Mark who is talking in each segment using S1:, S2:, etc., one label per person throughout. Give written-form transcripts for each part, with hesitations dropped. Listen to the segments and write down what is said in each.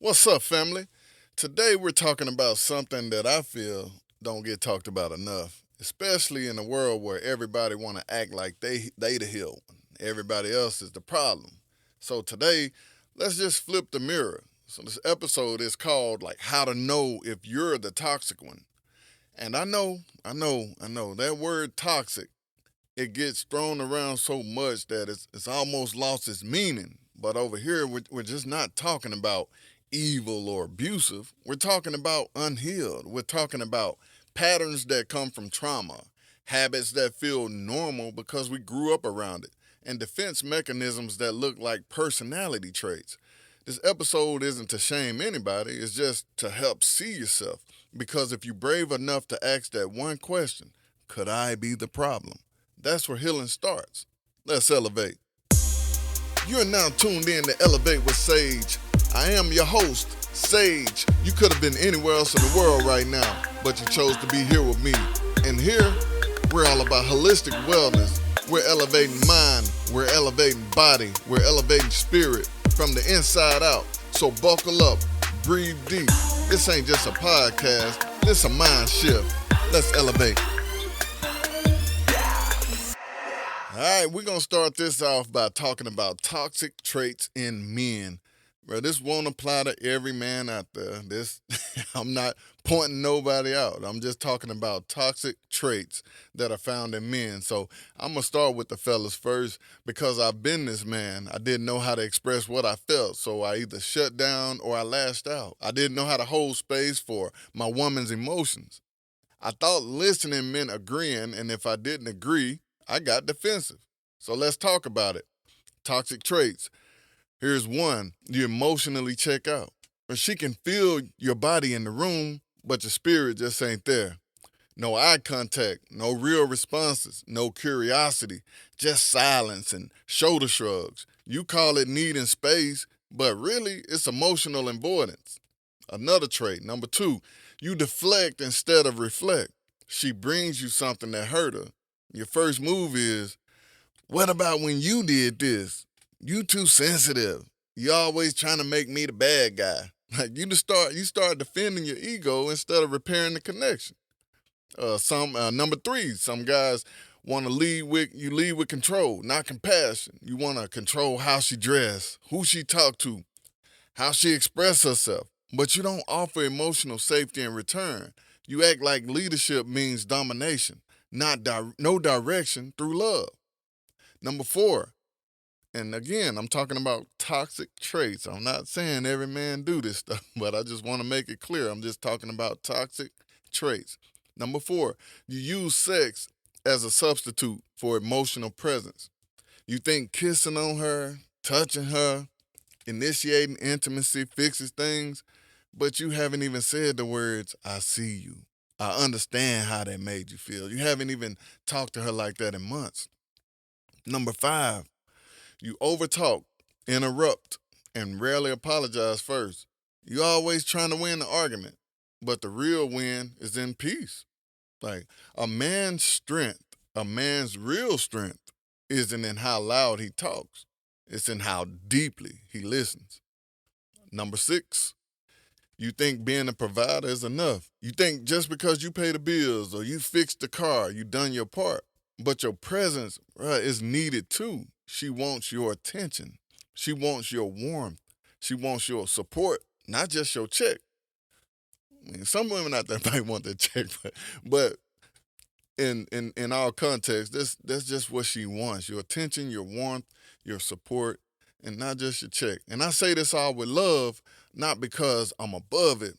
S1: What's up, family? Today we're talking about something that I feel don't get talked about enough, especially in a world where everybody want to act like they the healed one. Everybody else is the problem. So today, let's just flip the mirror. So this episode is called like how to know if you're the toxic one. And I know that word toxic, it gets thrown around so much that it's almost lost its meaning. But over here, we're just not talking about evil or abusive. We're talking about unhealed. We're talking about patterns that come from trauma, habits that feel normal because we grew up around it, and defense mechanisms that look like personality traits. This episode isn't to shame anybody, it's just to help see yourself. Because if you're brave enough to ask that one question, could I be the problem? That's where healing starts. Let's elevate. You are now tuned in to Elevate with Sage. I am your host, Sage. You could have been anywhere else in the world right now, but you chose to be here with me. And here, we're all about holistic wellness. We're elevating mind, we're elevating body, we're elevating spirit from the inside out. So buckle up, breathe deep. This ain't just a podcast, this a mind shift. Let's elevate. All right, we're going to start this off by talking about toxic traits in men. Bro, this won't apply to every man out there. I'm not pointing nobody out. I'm just talking about toxic traits that are found in men. So I'm going to start with the fellas first because I've been this man. I didn't know how to express what I felt, so I either shut down or I lashed out. I didn't know how to hold space for my woman's emotions. I thought listening meant agreeing, and if I didn't agree, I got defensive. So let's talk about it. Toxic traits. Here's one. You emotionally check out. Or she can feel your body in the room, but your spirit just ain't there. No eye contact, no real responses, no curiosity, just silence and shoulder shrugs. You call it needing space, but really it's emotional avoidance. Another trait, number two, you deflect instead of reflect. She brings you something that hurt her. Your first move is, what about when you did this? You too sensitive. You always trying to make me the bad guy. Like you start defending your ego instead of repairing the connection. Some number three, some guys want to lead with control, not compassion. You want to control how she dress, who she talk to, how she express herself, but you don't offer emotional safety in return. You act like leadership means domination, not no direction through love. Number four, and again, I'm talking about toxic traits. I'm not saying every man do this stuff, but I just want to make it clear. I'm just talking about toxic traits. Number four, you use sex as a substitute for emotional presence. You think kissing on her, touching her, initiating intimacy fixes things, but you haven't even said the words, I see you. I understand how that made you feel. You haven't even talked to her like that in months. Number five, you overtalk, interrupt, and rarely apologize first. You always trying to win the argument, but the real win is in peace. Like a man's real strength isn't in how loud he talks. It's in how deeply he listens. Number six, you think being a provider is enough. You think just because you pay the bills or you fix the car, you done your part. But your presence is needed too. She wants your attention. She wants your warmth. She wants your support, not just your check. I mean, some women out there might want their check, but in our context, that's just what she wants. Your attention, your warmth, your support, and not just your check. And I say this all with love, not because I'm above it,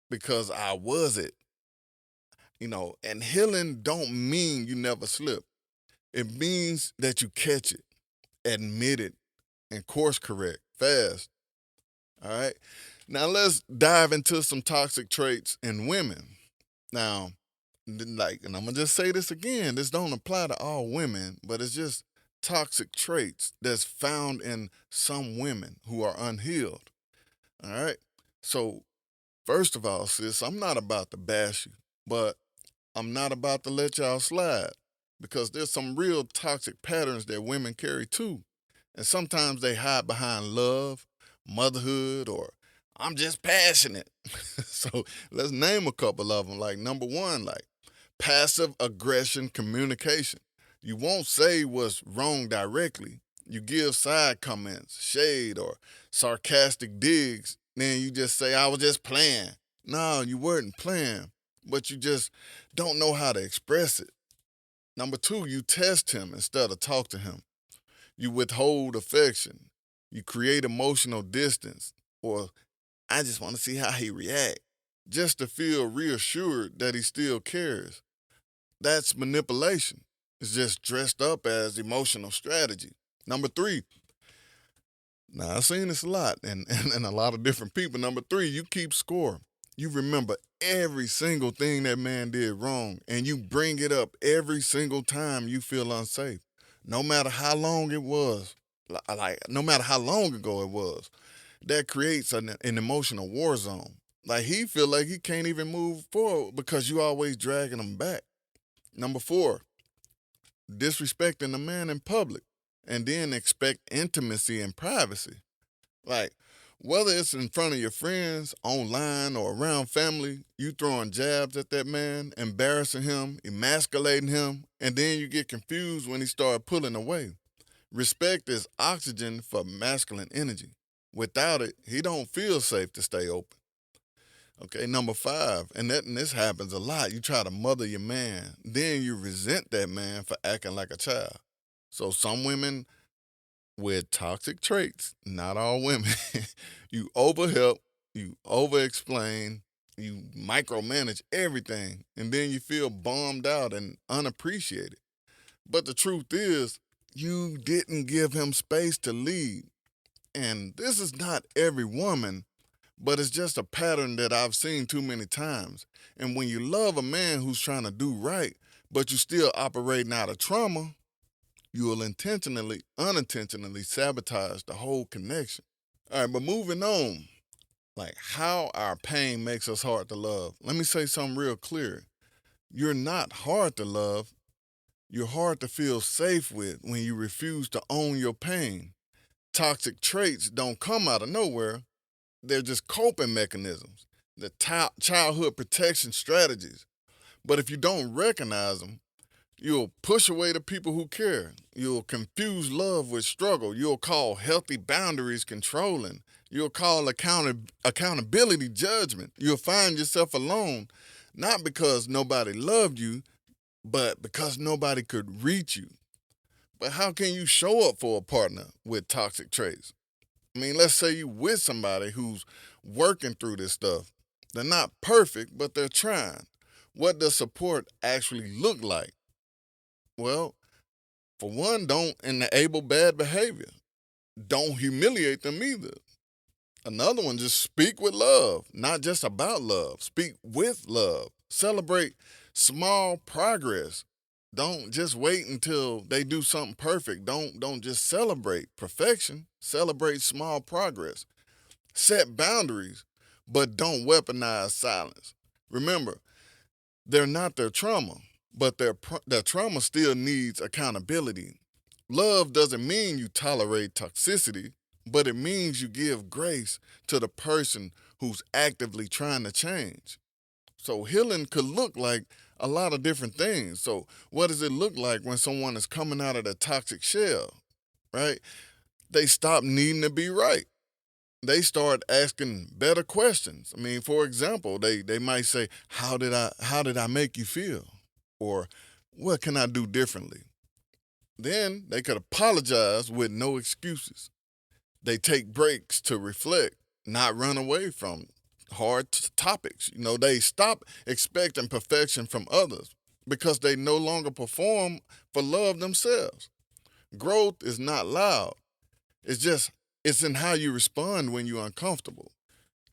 S1: because I was it. And healing don't mean you never slip. It means that you catch it, admit it, and course correct fast. All right. Now let's dive into some toxic traits in women. Now, and I'm gonna just say this again. This don't apply to all women, but it's just toxic traits that's found in some women who are unhealed. All right. So first of all, sis, I'm not about to bash you, but I'm not about to let y'all slide because there's some real toxic patterns that women carry too. And sometimes they hide behind love, motherhood, or I'm just passionate. So let's name a couple of them. Like number one, like passive aggression communication. You won't say what's wrong directly. You give side comments, shade, or sarcastic digs. Then you just say, I was just playing. No, you weren't playing, but you just don't know how to express it. Number two, you test him instead of talk to him. You withhold affection. You create emotional distance. Or I just want to see how he react, just to feel reassured that he still cares. That's manipulation. It's just dressed up as emotional strategy. Number three, now I've seen this a lot and a lot of different people. Number three, you keep score. You remember every single thing that man did wrong and you bring it up every single time you feel unsafe. No matter how long it was, like no matter how long ago it was, that creates an emotional war zone. Like he feel like he can't even move forward because you always dragging him back. Number four, disrespecting a man in public and then expect intimacy and privacy. Like, whether it's in front of your friends, online, or around family, you throwing jabs at that man, embarrassing him, emasculating him, and then you get confused when he start pulling away. Respect is oxygen for masculine energy. Without it, he don't feel safe to stay open. Okay, number five, and this happens a lot. You try to mother your man, then you resent that man for acting like a child. So some women with toxic traits, not all women, you overhelp, you overexplain, you micromanage everything, and then you feel bombed out and unappreciated. But the truth is, you didn't give him space to lead. And this is not every woman, but it's just a pattern that I've seen too many times. And when you love a man who's trying to do right, but you still operating out of trauma, you will unintentionally sabotage the whole connection. All right, but moving on, like how our pain makes us hard to love. Let me say something real clear. You're not hard to love. You're hard to feel safe with when you refuse to own your pain. Toxic traits don't come out of nowhere. They're just coping mechanisms, the childhood protection strategies. But if you don't recognize them, you'll push away the people who care. You'll confuse love with struggle. You'll call healthy boundaries controlling. You'll call accountability judgment. You'll find yourself alone, not because nobody loved you, but because nobody could reach you. But how can you show up for a partner with toxic traits? I mean, let's say you with somebody who's working through this stuff. They're not perfect, but they're trying. What does support actually look like? Well, for one, don't enable bad behavior. Don't humiliate them either. Another one, just speak with love, not just about love. Speak with love. Celebrate small progress. Don't just wait until they do something perfect. Don't just celebrate perfection. Celebrate small progress. Set boundaries, but don't weaponize silence. Remember, they're not their trauma, but their trauma still needs accountability. Love doesn't mean you tolerate toxicity, but it means you give grace to the person who's actively trying to change. So healing could look like a lot of different things. So what does it look like when someone is coming out of the toxic shell, right? They stop needing to be right. They start asking better questions. I mean, for example, they might say, how did I make you feel? Or what can I do differently? Then they could apologize with no excuses. They take breaks to reflect, not run away from hard topics. They stop expecting perfection from others because they no longer perform for love themselves. Growth is not loud. It's in how you respond when you're uncomfortable.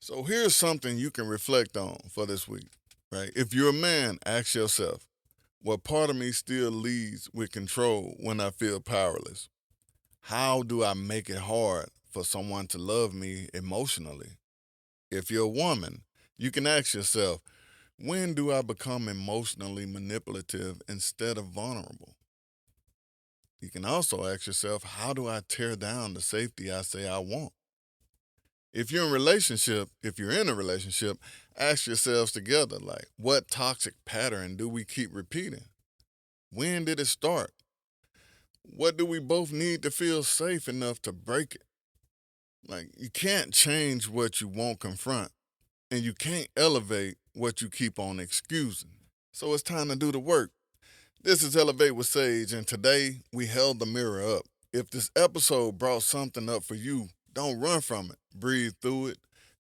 S1: So here's something you can reflect on for this week, right? If you're a man, ask yourself, what part of me still leads with control when I feel powerless? How do I make it hard for someone to love me emotionally? If you're a woman, you can ask yourself, when do I become emotionally manipulative instead of vulnerable? You can also ask yourself, how do I tear down the safety I say I want? If you're in a relationship, ask yourselves together, like, what toxic pattern do we keep repeating? When did it start? What do we both need to feel safe enough to break it? Like, you can't change what you won't confront, and you can't elevate what you keep on excusing. So it's time to do the work. This is Elevate with Sage, and today we held the mirror up. If this episode brought something up for you, don't run from it. Breathe through it,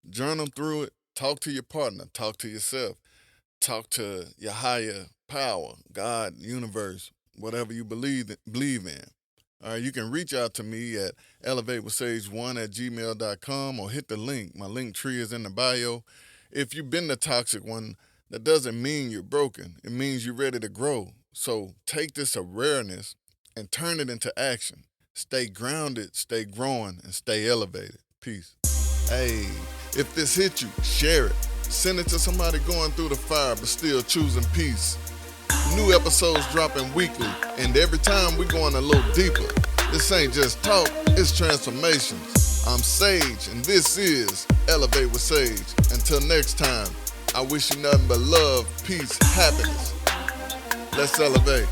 S1: journal through it, talk to your partner, talk to yourself, talk to your higher power, God, universe, whatever you believe in. All right, you can reach out to me at elevatewithsage1@gmail.com or hit the link. My link tree is in the bio. If you've been the toxic one, that doesn't mean you're broken. It means you're ready to grow. So take this awareness and turn it into action. Stay grounded, stay growing, and stay elevated. Peace. Hey, if this hit you, share it. Send it to somebody going through the fire but still choosing peace. New episodes dropping weekly, and every time we're going a little deeper. This ain't just talk, it's transformations. I'm Sage, and this is Elevate with Sage. Until next time, I wish you nothing but love, peace, happiness. Let's elevate.